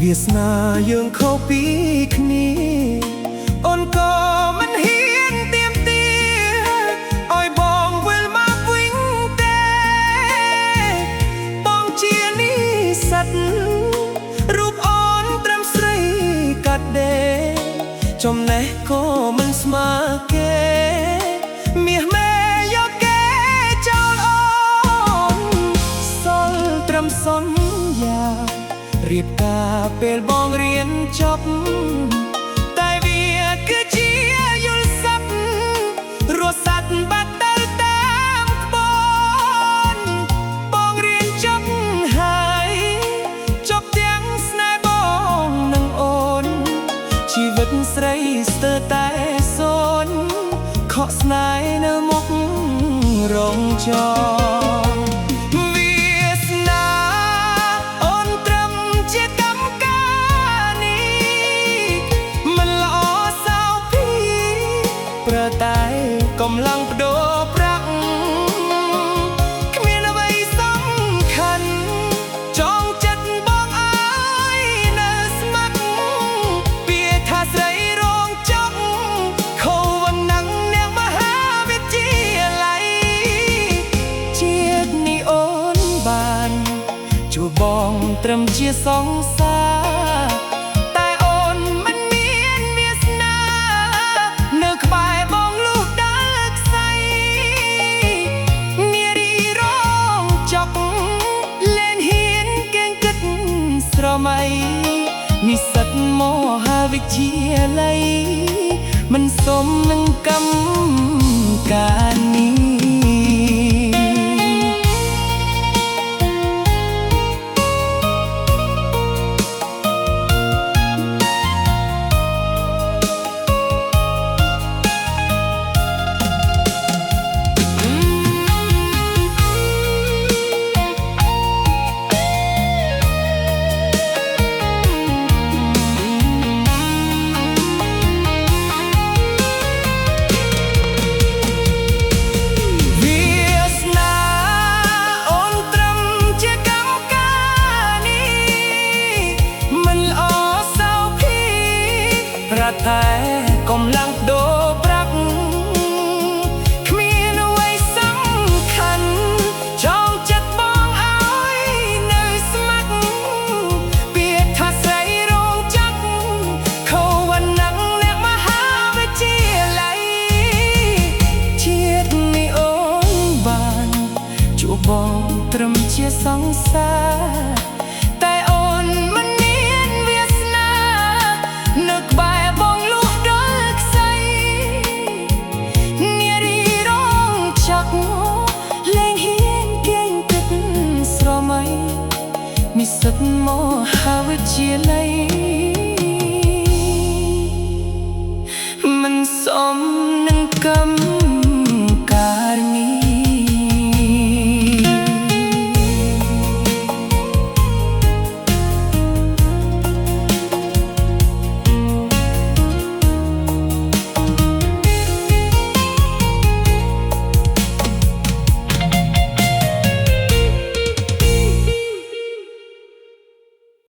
វាសនាយើងខុសពីគ្នាអូនក៏មិនហ៊ានទៀមទាឲ្យបងវិលមកវិញទេបងជានិស្សិតរូបអូនត្រឹមស្រីកាត់ដេរចំណេះក៏មិនស្មើគេមាសមេយកគេចោលអូនសល់ត្រឹមសន្យារៀបការពេលបងរៀនចប់តែវាគឺជាយល់សប្តិរស់សត្វបាត់ទៅតាមក្បួនបងរៀនចប់ហើយចប់ទាំងស្នេហ៍បងនិងអូនជីវិតស្រីស្ទើរតែសូន្យខកស្នេហ៍នៅមុខរងចតែកំឡុងបដូរប្រាក់គ្មានអ្វីសំខាន់ចងចិត្តបងអើយនៅស្មាត់ពាក្យថាស្រីរងចប់ខូវណ្ណអ្នកមហាវិទ្យាល័យជាតិនេះអូនបានជួបបងត្រឹមជាសង្សារនិស្សិតមហាវិទ្យាល័យមិនសមនឹងកម្មការនេះតែកំឡុងដូរប្រាក់គ្មានអ្វីសំខាន់ចងចិត្តបងអើយនៅស្មាត់ពាក្យថាស្រីរងចាប់ខូវណ្ណអ្នកមហាវិទ្យាល័យជាតិនេះអូនបានជួបបងត្រឹមជាសង្សារតែអូនមិនមានវាសនានៅក្បែរនិស្សិតមហាវិទ្យាល័យមិនសមនឹងកម្ម